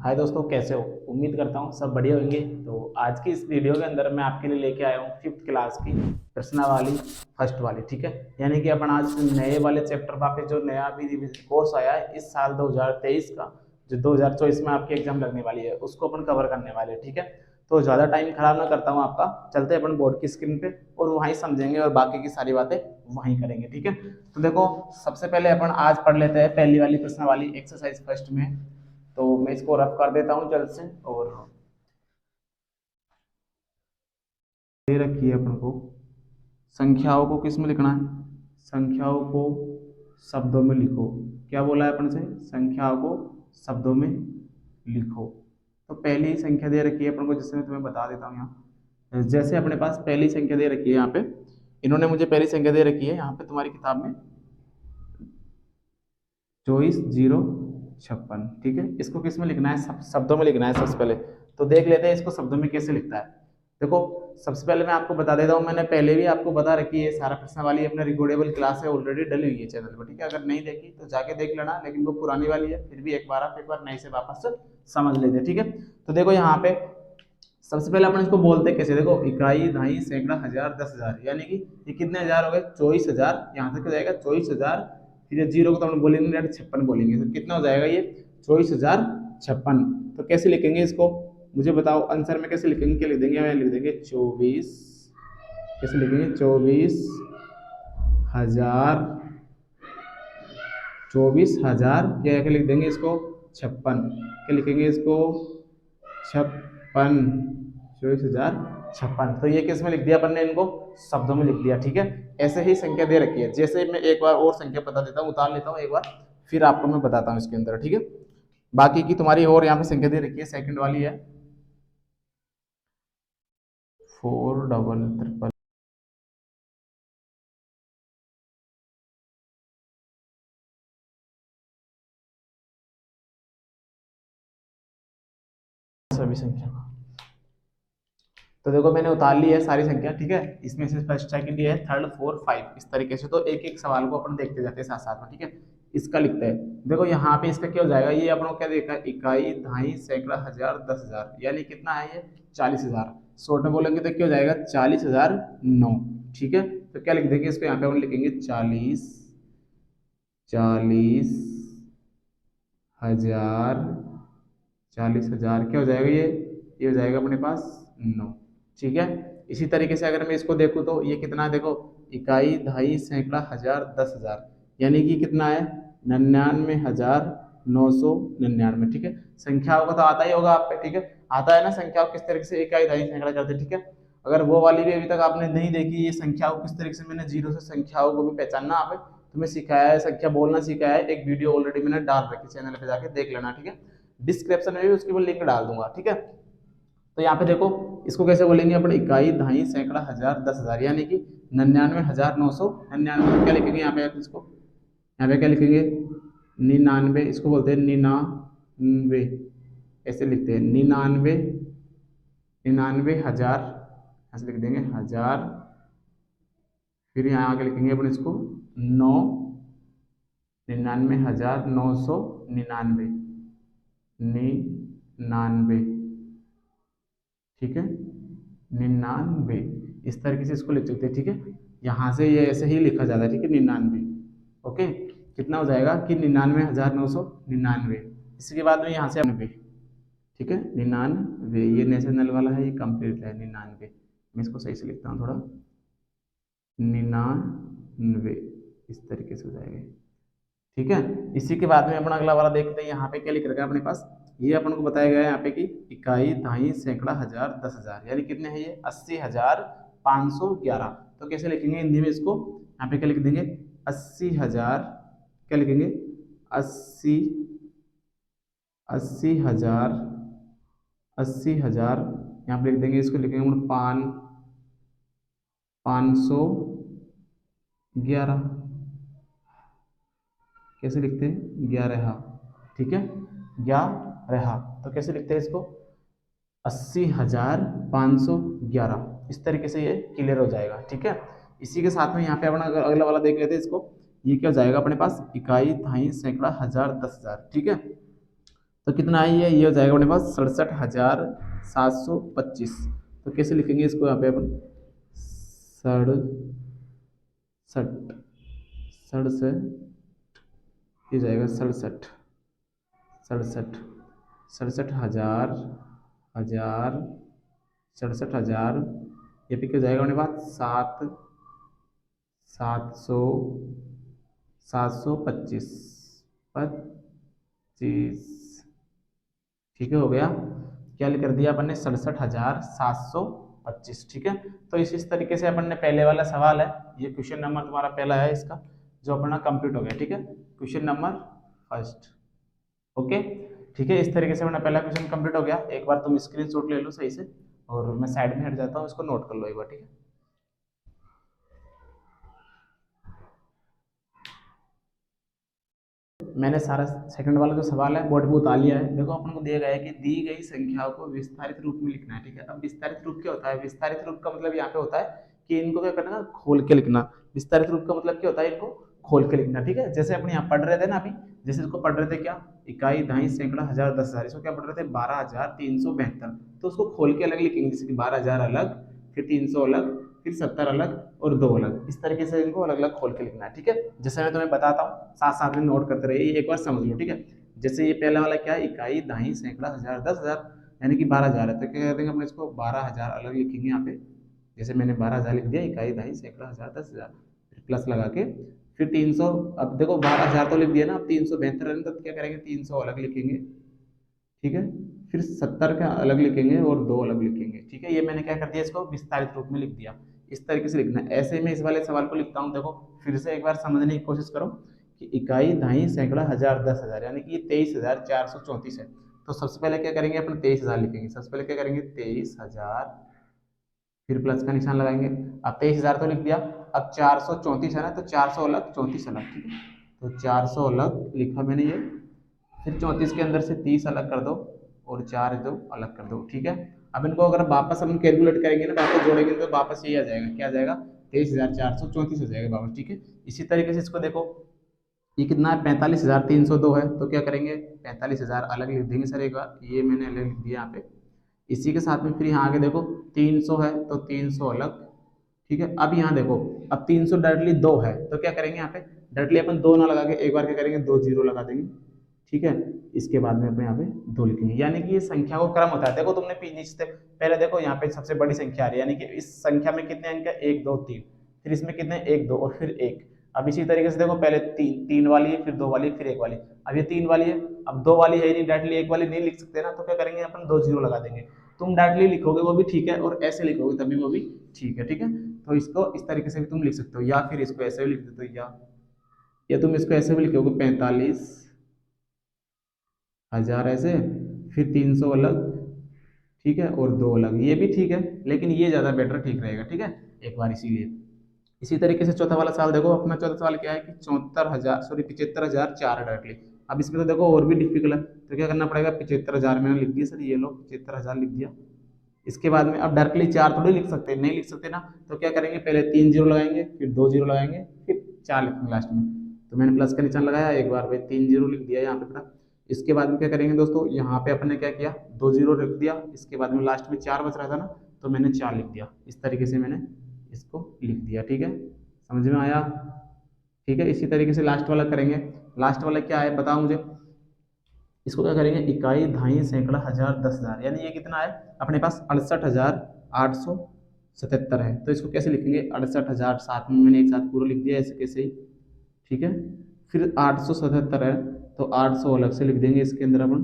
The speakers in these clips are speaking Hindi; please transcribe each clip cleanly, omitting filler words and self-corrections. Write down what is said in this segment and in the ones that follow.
हाय दोस्तों, कैसे हो? उम्मीद करता हूँ सब बढ़िया होंगे। तो आज की इस वीडियो के अंदर मैं आपके लिए लेके आया हूँ फिफ्थ क्लास की प्रश्नावली फर्स्ट वाली। ठीक है, यानी कि अपन आज नए वाले चैप्टर पे जो नया अभी कोर्स आया है इस साल 2023 का, जो 2024 में आपकी एग्जाम लगने वाली है, उसको अपन कवर करने वाले हैं। ठीक है, तो ज़्यादा टाइम खराब ना करता हूँ आपका, चलते हैं अपन बोर्ड की स्क्रीन पे और वहीं समझेंगे और बाकी की सारी बातें वहीं करेंगे। ठीक है, तो देखो, सबसे पहले अपन आज पढ़ लेते हैं पहली वाली प्रश्नावली एक्सरसाइज फर्स्ट में। तो मैं इसको रफ कर देता हूँ जल्द से। और दे रखी है अपन को, संख्याओं को किस में लिखना है? संख्याओं को शब्दों में लिखो। क्या बोला है अपन से? संख्याओं को शब्दों में लिखो। तो पहली संख्या दे रखी है अपन को, जिससे मैं तुम्हें बता देता हूँ। यहाँ जैसे अपने पास पहली संख्या दे रखी है, यहाँ पे इन्होंने मुझे पहली संख्या दे रखी है यहाँ पे तुम्हारी किताब में 24,056। ठीक है, इसको किस में लिखना है? शब्दों में लिखना है सबसे पहले। तो देख लेते हैं इसको शब्दों में कैसे लिखता है। देखो, सबसे पहले मैं आपको बता देता हूँ, मैंने पहले भी आपको बता रखी है, सारा प्रश्न वाली अपने रिकॉर्डेबल क्लास है, ऑलरेडी डली हुई है चैनल पर। ठीक है, अगर नहीं देखी तो जाके देख लेना, लेकिन वो पुरानी वाली है, फिर भी एक बार आप एक बार नई से वापस समझ लेते। ठीक है, तो देखो यहाँ पे सबसे पहले अपन इसको बोलते कैसे? देखो, इकाई, दहाई, सैकड़ा, हजार, 10,000, यानी कि ये कितने हजार हो गए? 24,000। यहाँ तक हो जाएगा 24,000। फिर ये जीरो को तो हम बोलेंगे डायरेक्ट 56 बोलेंगे। तो कितना हो जाएगा ये? 24,056। तो कैसे लिखेंगे इसको? मुझे बताओ, आंसर में कैसे लिखेंगे? क्या लिख देंगे? मैं लिख देंगे 24। कैसे लिखेंगे? 24,000। 24,000 क्या लिख देंगे इसको? 56। क्या लिखेंगे इसको? 56। 24,056। तो ये किस में लिख दिया अपन ने? इनको शब्दों में लिख दिया। ठीक है, ऐसे ही संख्या दे रखी है। जैसे मैं एक बार और संख्या बता देता हूँ, उतार लेता हूँ एक बार, फिर आपको मैं बताता हूँ इसके अंदर। ठीक है, बाकी की तुम्हारी और यहाँ पे संख्या दे रखी है, सेकंड वाली है 4,333। सभी संख्या, तो देखो मैंने उतार ली है सारी संख्या। ठीक है, इसमें से फर्स्ट सेकंड है, थर्ड, फोर्थ, फाइव, इस तरीके से। तो एक एक सवाल को अपन देखते जाते हैं साथ साथ में। ठीक है, इसका लिखते हैं। देखो यहाँ पे इसका क्या हो जाएगा? ये अपन को क्या देखा? इकाई, दहाई, सैकड़ा, हजार, 10,000, यानी कितना है ये? 40,000। शॉर्ट में बोलेंगे तो क्या हो जाएगा? 40,009। ठीक है, तो क्या लिख देंगे इसको? यहाँ पे अपन लिखेंगे 40,000। 40,000 क्या हो जाएगा ये हो जाएगा अपने पास 9। ठीक है, इसी तरीके से अगर मैं इसको देखूँ तो ये कितना है? देखो, इकाई, दहाई, सैकड़ा, हजार, 10,000, यानी कि कितना है? 99,999। ठीक है, संख्याओं का तो आता ही होगा आप पे। ठीक है, आता है ना संख्याओं किस तरीके से इकाई, दहाई, सैकड़ा करते हैं। ठीक है, अगर वो वाली भी अभी तक आपने नहीं देखी, ये संख्याओं किस तरीके से मैंने जीरो से संख्याओं को भी पहचानना आप तुम्हें सिखाया है, संख्या बोलना सिखाया है, एक वीडियो ऑलरेडी मैंने डाल रखी चैनल पे, जाके देख लेना। ठीक है, डिस्क्रिप्शन में भी उसकी वो लिंक डाल दूंगा। ठीक है, तो यहाँ पे देखो, इसको कैसे बोलेंगे अपन? इकाई, दहाई, सैकड़ा, हजार, 10,000, यानी कि 99,999। क्या लिखेंगे यहाँ पे इसको? यहाँ पे क्या लिखेंगे? 99। इसको बोलते हैं 99। ऐसे लिखते हैं 99। 99,000 ऐसे लिख देंगे हजार। फिर यहाँ आगे लिखेंगे अपन इसको 9। 99,999। 99। ठीक है, 99। इस तरीके से इसको लिख सकते हैं। ठीक है, यहाँ से ये ऐसे ही लिखा जाता है। ठीक है, 99। ओके, कितना हो जाएगा कि 99,999। इसके बाद में यहाँ से 99। ठीक है, 99, ये नेशनल वाला है, ये कंप्लीट है 99। मैं इसको सही से लिखता हूँ थोड़ा, 99, इस तरीके से हो जाएगा। ठीक है, इसी के बाद में अपना अगला वाला देखते हैं। यहाँ पे क्या लिख रखा है अपने पास? ये अपन को बताया गया है यहाँ पे कि इकाई, दहाई, सैकड़ा, हजार, 10,000, यानी कितने हैं ये? 80,511। तो कैसे लिखेंगे हिंदी में इसको? यहाँ पे क्या लिख देंगे? 80,000। क्या लिखेंगे? 80। 80,000। 80,000 यहाँ पे लिख देंगे, इसको लिखेंगे हम 511। कैसे लिखते हैं? 11। ठीक है, 11। तो कैसे लिखते हैं इसको? 80,511। इस तरीके से ये क्लियर हो जाएगा। ठीक है, इसी के साथ में यहाँ पे अपना अगला वाला देख लेते हैं इसको। ये क्या हो जाएगा अपने पास? इकाई, दहाई, सैकड़ा, हजार, 10,000। ठीक है, तो कितना है ये हो जाएगा अपने पास 67,725। तो कैसे लिखेंगे इसको यहाँ पे अपन, सड़सठ, सड़सठ, ये जाएगा सड़सठ, सड़सठ, सड़सठ हजार, हजार, 67,000, ये पे क्या जाएगा अपने पास, 700, 725, 25, ठीक है, हो गया। क्या कर दिया अपन ने, 67,725, ठीक है। तो इस तरीके से अपन ने पहले वाला सवाल है, ये क्वेश्चन नंबर तुम्हारा पहला है इसका, जो अपना कंप्लीट हो गया, ठीक है, क्वेश्चन नंबर फर्स्ट। ओके, ठीक है, इस तरीके से अपना पहला क्वेश्चन कंप्लीट हो गया। एक बार तुम स्क्रीनशॉट ले लो सही से, और मैं साइड में हट जाता हूँ, इसको नोट कर लो एक बार, ठीक है। मैंने सारा सेकंड वाला जो सवाल है बोर्ड पे उतार लिया है। देखो अपन को दिया गया है कि दी गई संख्याओं को विस्तारित रूप में लिखना है, ठीक है। अब विस्तारित रूप क्या होता है, विस्तारित रूप का मतलब यहाँ पे होता है कि इनको क्या करना है, खोल के लिखना। विस्तारित रूप का मतलब क्या होता है, इनको खोल के लिखना, ठीक है। जैसे अपन यहाँ पढ़ रहे थे ना अभी, जैसे इसको पढ़ रहे थे क्या, इकाई, दहाई, सैकड़ा, हजार, 10,000, इसको क्या पढ़ रहे थे, 12,372। तो उसको खोल के अलग लिखेंगे, जैसे कि 12,000 अलग, फिर 300 अलग, फिर 70 अलग और 2 अलग। इस तरीके से इनको अलग अलग खोल के लिखना है, ठीक है। जैसे मैं तुम्हें बताता हूँ, साथ साथ में नोट करते रहिए, एक बार समझ लो, ठीक है। जैसे ये पहला वाला क्या है, इकाई, दहाई, सैकड़ा, हजार, 10,000, यानी कि 12,000 है, तो क्या करेंगे अपने इसको 12,000 अलग लिखेंगे यहाँ पे। जैसे मैंने 12,000 लिख दिया, इकाई, दहाई, सैकड़ा, हजार, 10,000, फिर प्लस लगा के, फिर 300। अब देखो 12,000 तो लिख दिया ना, अब 372 है, तो क्या करेंगे, 300 अलग लिखेंगे, ठीक है। फिर 70 का अलग लिखेंगे और 2 अलग लिखेंगे, ठीक है। ये मैंने क्या कर दिया, इसको विस्तारित रूप में लिख दिया। इस तरीके से लिखना है। ऐसे में इस वाले सवाल को लिखता हूँ, देखो फिर से एक बार समझने की कोशिश करो कि इकाई, दहाई, सैकड़ा, हजार, 10,000, यानी कि ये 23,434 है। तो सबसे पहले क्या करेंगे अपन, 23,000 लिखेंगे। सबसे पहले क्या करेंगे, 23,000, फिर प्लस का निशान लगाएंगे। अब 23,000 तो लिख दिया, अब 434 है ना, तो 400 अलग, 34 अलग, ठीक है। तो 400 अलग लिखा मैंने ये, फिर 34 के अंदर से 30 अलग कर दो, और 4 दो अलग कर दो, ठीक है। अब इनको अगर वापस हम कैलकुलेट करेंगे ना, वापस जोड़ेंगे, तो वापस यही आ जाएगा, क्या आ जाएगा, 23,434 हो जाएगा वापस, ठीक है। इसी तरीके से इसको देखो, ये कितना है, 45,302 है, तो क्या करेंगे, 45,000 अलग लिख देंगे सर एक बार, ये मैंने अलग लिख दिया यहाँ पे। इसी के साथ में फिर यहाँ आगे देखो 300 है, तो 300 अलग, ठीक है। अब यहाँ देखो, अब 300 डायरेक्टली 2 है, तो क्या करेंगे यहाँ पे, डायरेक्टली अपन 2 ना लगा के एक बार क्या करेंगे, 2 जीरो लगा देंगे, ठीक है। इसके बाद में अपने यहाँ पे 2 लिखेंगे, यानी कि ये संख्या को क्रम होता है। देखो तुमने नीचे से पहले देखो, यहाँ पे सबसे बड़ी संख्या आ रही है, यानी कि इस संख्या में कितने अंक है, 1 2 3, फिर इसमें कितने, 1 2 और फिर 1। अब इसी तरीके से देखो, पहले 3 वाली है, फिर 2 वाली, फिर 1 वाली। अब ये 3 वाली है, अब 2 वाली है नहीं, डायरेक्टली 1 वाली नहीं लिख सकते ना, तो क्या करेंगे अपन, 2 जीरो लगा देंगे। तुम डायरेक्टली लिखोगे वो भी ठीक है, और ऐसे लिखोगे तभी वो भी ठीक है, ठीक है। तो इसको इस तरीके से भी तुम लिख सकते हो, या फिर इसको ऐसे भी लिख देते हो, या तुम इसको ऐसे भी लिखोगे, 45,000 ऐसे, फिर 300 अलग, ठीक है, और 2 अलग, ये भी ठीक है, लेकिन ये ज़्यादा बेटर ठीक रहेगा, ठीक है, एक बार इसीलिए। इसी तरीके से चौथा वाला सवाल देखो, अपना चौथा सवाल क्या है कि 75,000 है डायरेक्टली। अब इसमें तो देखो और भी डिफिकल्ट है, तो क्या करना पड़ेगा, 75,000 मैंने लिख दिया सर, ये लो 75,000 लिख दिया। इसके बाद में अब डायरेक्टली 4 थोड़ी लिख सकते, नहीं लिख सकते ना, तो क्या करेंगे, पहले 3 जीरो लगाएंगे, फिर 2 जीरो लगाएंगे, फिर 4 लिखेंगे लास्ट में। तो मैंने प्लस का निशान लगाया एक बार, भाई 3 जीरो लिख दिया यहाँ पे अपना। इसके बाद में क्या करेंगे दोस्तों, यहाँ पे अपने क्या किया, 2 जीरो लिख दिया, इसके बाद में लास्ट में 4 बच रहा था ना, तो मैंने 4 लिख दिया। इस तरीके से मैंने इसको लिख दिया, ठीक है, समझ में आया, ठीक है। इसी तरीके से लास्ट वाला करेंगे। लास्ट वाला क्या है बताओ मुझे, इसको क्या करेंगे, इकाई, दहाई, सैकड़ा, हजार, 10,000, यानी ये कितना है अपने पास, 68,877 है। तो इसको कैसे लिखेंगे, 68,000 साथ में मैंने एक साथ पूरा लिख दिया ऐसे कैसे ही, ठीक है। फिर 877 है, तो 800 अलग से लिख देंगे इसके अंदर अपन,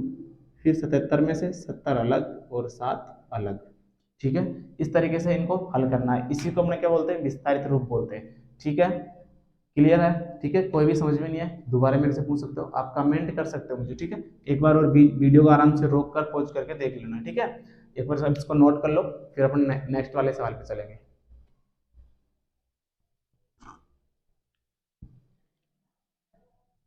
फिर 77 में से 70 अलग और 7 अलग, ठीक है। इस तरीके से इनको हल करना है, इसी को हमने क्या बोलते हैं, विस्तारित रूप बोलते हैं, ठीक है। क्लियर है, ठीक है। कोई भी समझ में नहीं है दोबारा मेरे से पूछ सकते हो, आप कमेंट कर सकते हो मुझे, ठीक है। एक बार और वीडियो को आराम से रोक कर पॉज करके देख लेना, ठीक है। एक बार सब इसको नोट कर लो, फिर अपन नेक्स्ट वाले सवाल पे चलेंगे।